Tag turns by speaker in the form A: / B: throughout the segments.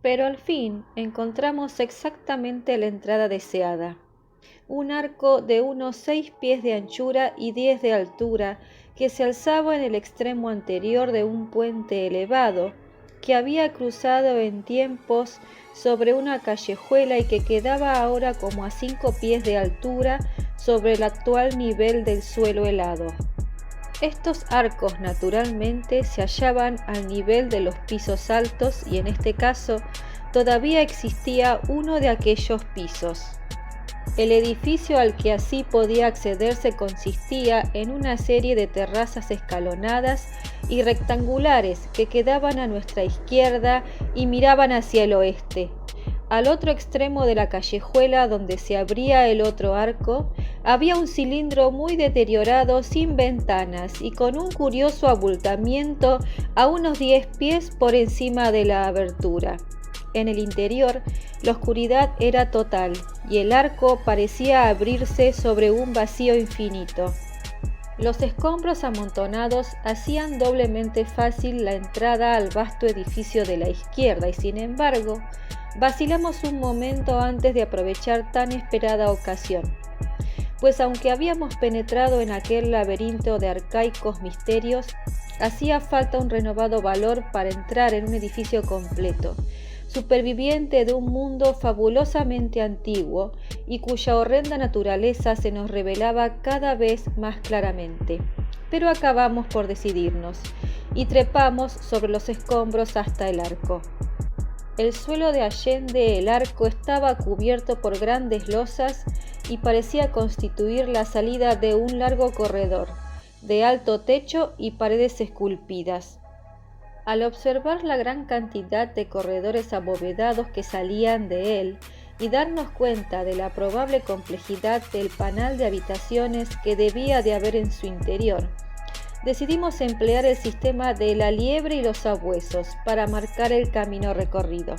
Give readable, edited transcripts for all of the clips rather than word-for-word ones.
A: Pero al fin encontramos exactamente la entrada deseada. Un arco de unos 6 pies de anchura y 10 de altura que se alzaba en el extremo anterior de un puente elevado que había cruzado en tiempos sobre una callejuela y que quedaba ahora como a 5 pies de altura sobre el actual nivel del suelo helado. Estos arcos naturalmente se hallaban al nivel de los pisos altos y en este caso todavía existía uno de aquellos pisos. El edificio al que así podía accederse consistía en una serie de terrazas escalonadas y rectangulares que quedaban a nuestra izquierda y miraban hacia el oeste. Al otro extremo de la callejuela donde se abría el otro arco, había un cilindro muy deteriorado sin ventanas y con un curioso abultamiento a unos 10 pies por encima de la abertura. En el interior, la oscuridad era total y el arco parecía abrirse sobre un vacío infinito. Los escombros amontonados hacían doblemente fácil la entrada al vasto edificio de la izquierda y, sin embargo, vacilamos un momento antes de aprovechar tan esperada ocasión, pues aunque habíamos penetrado en aquel laberinto de arcaicos misterios, hacía falta un renovado valor para entrar en un edificio completo, superviviente de un mundo fabulosamente antiguo y cuya horrenda naturaleza se nos revelaba cada vez más claramente. Pero acabamos por decidirnos y trepamos sobre los escombros hasta el arco. El suelo de allende el arco estaba cubierto por grandes losas y parecía constituir la salida de un largo corredor, de alto techo y paredes esculpidas. Al observar la gran cantidad de corredores abovedados que salían de él y darnos cuenta de la probable complejidad del panal de habitaciones que debía de haber en su interior, decidimos emplear el sistema de la liebre y los sabuesos para marcar el camino recorrido.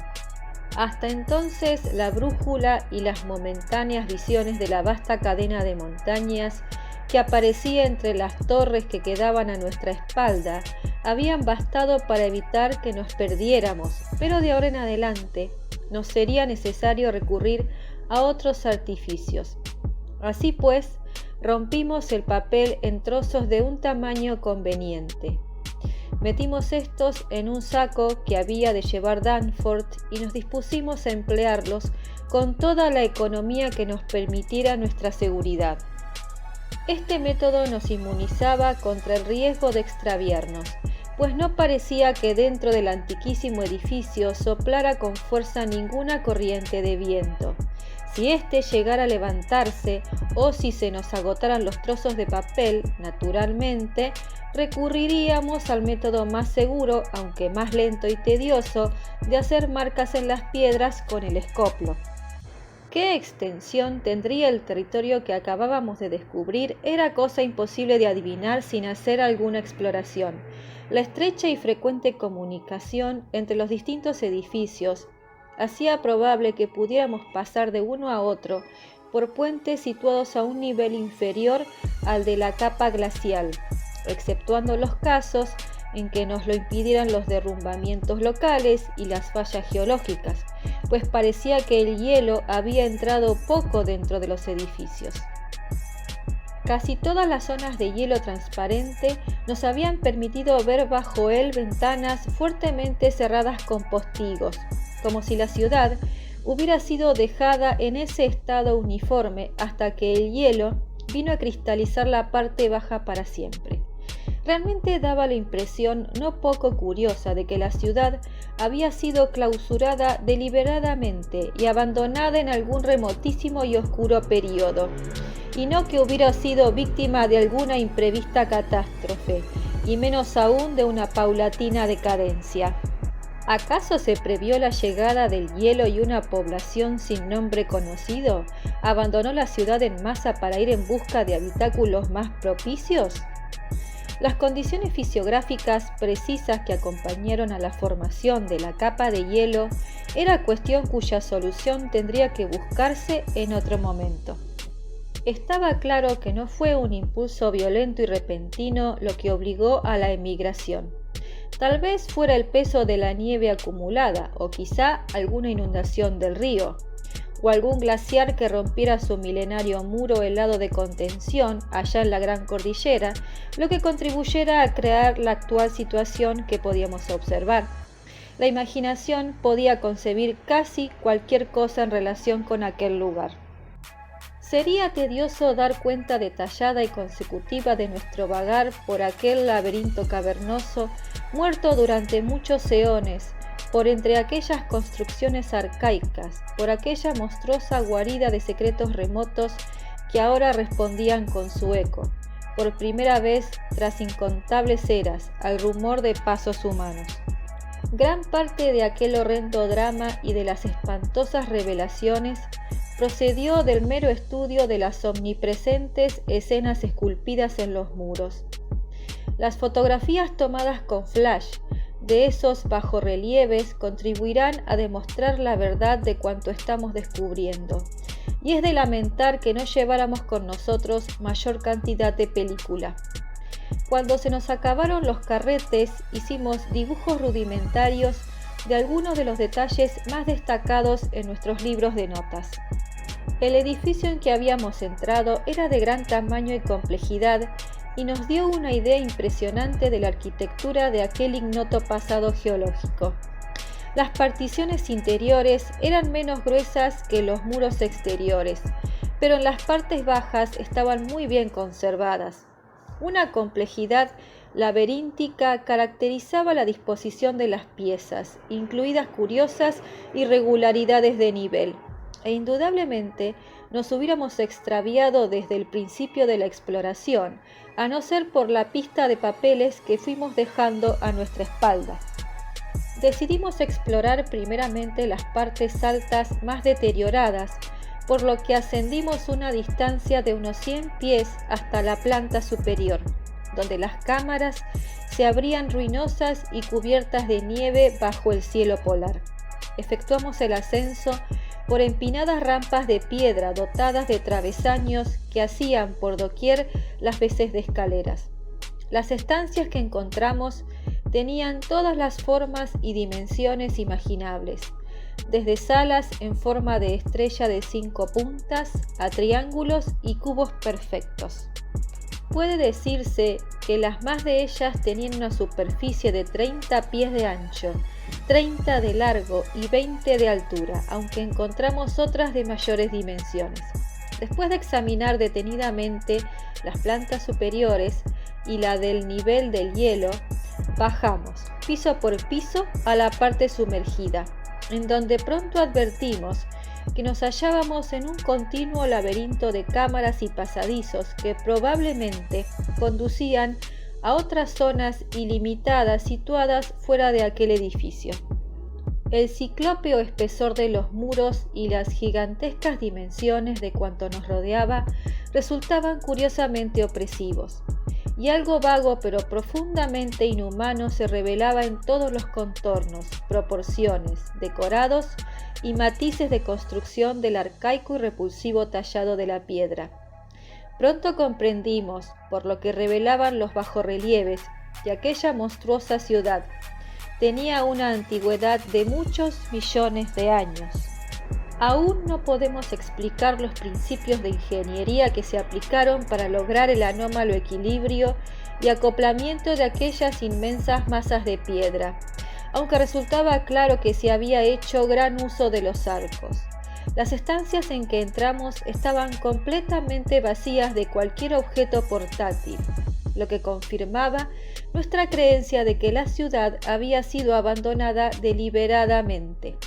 A: Hasta entonces, la brújula y las momentáneas visiones de la vasta cadena de montañas que aparecía entre las torres que quedaban a nuestra espalda habían bastado para evitar que nos perdiéramos, pero de ahora en adelante nos sería necesario recurrir a otros artificios. Así pues, rompimos el papel en trozos de un tamaño conveniente. Metimos estos en un saco que había de llevar Danforth y nos dispusimos a emplearlos con toda la economía que nos permitiera nuestra seguridad. Este método nos inmunizaba contra el riesgo de extraviarnos, pues no parecía que dentro del antiquísimo edificio soplara con fuerza ninguna corriente de viento. Si éste llegara a levantarse o si se nos agotaran los trozos de papel, naturalmente, recurriríamos al método más seguro, aunque más lento y tedioso, de hacer marcas en las piedras con el escoplo. ¿Qué extensión tendría el territorio que acabábamos de descubrir? Era cosa imposible de adivinar sin hacer alguna exploración. La estrecha y frecuente comunicación entre los distintos edificios hacía probable que pudiéramos pasar de uno a otro por puentes situados a un nivel inferior al de la capa glacial, exceptuando los casos en que nos lo impidieran los derrumbamientos locales y las fallas geológicas, pues parecía que el hielo había entrado poco dentro de los edificios. Casi todas las zonas de hielo transparente nos habían permitido ver bajo él ventanas fuertemente cerradas con postigos, como si la ciudad hubiera sido dejada en ese estado uniforme hasta que el hielo vino a cristalizar la parte baja para siempre. Realmente daba la impresión no poco curiosa de que la ciudad había sido clausurada deliberadamente y abandonada en algún remotísimo y oscuro período, y no que hubiera sido víctima de alguna imprevista catástrofe, y menos aún de una paulatina decadencia. ¿Acaso se previó la llegada del hielo y una población sin nombre conocido abandonó la ciudad en masa para ir en busca de habitáculos más propicios? Las condiciones fisiográficas precisas que acompañaron a la formación de la capa de hielo era cuestión cuya solución tendría que buscarse en otro momento. Estaba claro que no fue un impulso violento y repentino lo que obligó a la emigración. Tal vez fuera el peso de la nieve acumulada, o quizá alguna inundación del río, o algún glaciar que rompiera su milenario muro helado de contención allá en la Gran Cordillera, lo que contribuyera a crear la actual situación que podíamos observar. La imaginación podía concebir casi cualquier cosa en relación con aquel lugar. Sería tedioso dar cuenta detallada y consecutiva de nuestro vagar por aquel laberinto cavernoso, muerto durante muchos eones, por entre aquellas construcciones arcaicas, por aquella monstruosa guarida de secretos remotos que ahora respondían con su eco, por primera vez tras incontables eras, al rumor de pasos humanos. Gran parte de aquel horrendo drama y de las espantosas revelaciones procedió del mero estudio de las omnipresentes escenas esculpidas en los muros. Las fotografías tomadas con flash de esos bajorrelieves contribuirán a demostrar la verdad de cuanto estamos descubriendo, y es de lamentar que no lleváramos con nosotros mayor cantidad de película. Cuando se nos acabaron los carretes, hicimos dibujos rudimentarios de algunos de los detalles más destacados en nuestros libros de notas. El edificio en que habíamos entrado era de gran tamaño y complejidad y nos dio una idea impresionante de la arquitectura de aquel ignoto pasado geológico. Las particiones interiores eran menos gruesas que los muros exteriores, pero en las partes bajas estaban muy bien conservadas. Una complejidad laberíntica caracterizaba la disposición de las piezas, incluidas curiosas irregularidades de nivel, e indudablemente nos hubiéramos extraviado desde el principio de la exploración, a no ser por la pista de papeles que fuimos dejando a nuestra espalda. Decidimos explorar primeramente las partes altas más deterioradas, por lo que ascendimos una distancia de unos 100 pies hasta la planta superior, donde las cámaras se abrían ruinosas y cubiertas de nieve bajo el cielo polar. Efectuamos el ascenso por empinadas rampas de piedra dotadas de travesaños que hacían por doquier las veces de escaleras. Las estancias que encontramos tenían todas las formas y dimensiones imaginables, desde salas en forma de estrella de 5 puntas a triángulos y cubos perfectos. Puede decirse que las más de ellas tenían una superficie de 30 pies de ancho, 30 de largo y 20 de altura, aunque encontramos otras de mayores dimensiones. Después de examinar detenidamente las plantas superiores y la del nivel del hielo, bajamos, piso por piso, a la parte sumergida, en donde pronto advertimos que nos hallábamos en un continuo laberinto de cámaras y pasadizos que probablemente conducían a otras zonas ilimitadas situadas fuera de aquel edificio. El ciclópeo espesor de los muros y las gigantescas dimensiones de cuanto nos rodeaba resultaban curiosamente opresivos, y algo vago pero profundamente inhumano se revelaba en todos los contornos, proporciones, decorados y matices de construcción del arcaico y repulsivo tallado de la piedra. Pronto comprendimos, por lo que revelaban los bajorrelieves, que aquella monstruosa ciudad tenía una antigüedad de muchos millones de años. Aún no podemos explicar los principios de ingeniería que se aplicaron para lograr el anómalo equilibrio y acoplamiento de aquellas inmensas masas de piedra, aunque resultaba claro que se había hecho gran uso de los arcos. Las estancias en que entramos estaban completamente vacías de cualquier objeto portátil, lo que confirmaba nuestra creencia de que la ciudad había sido abandonada deliberadamente.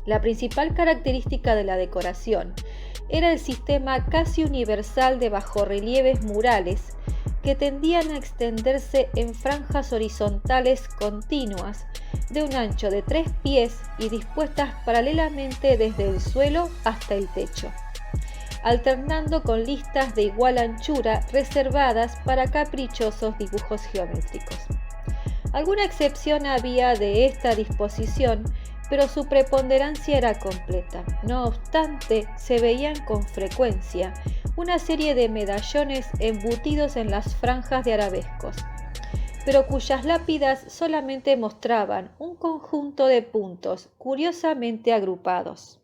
A: La principal característica de la decoración era el sistema casi universal de bajorrelieves murales que tendían a extenderse en franjas horizontales continuas de un ancho de 3 pies y dispuestas paralelamente desde el suelo hasta el techo, alternando con listas de igual anchura reservadas para caprichosos dibujos geométricos. Alguna excepción había de esta disposición, pero su preponderancia era completa. No obstante, se veían con frecuencia una serie de medallones embutidos en las franjas de arabescos, pero cuyas lápidas solamente mostraban un conjunto de puntos curiosamente agrupados.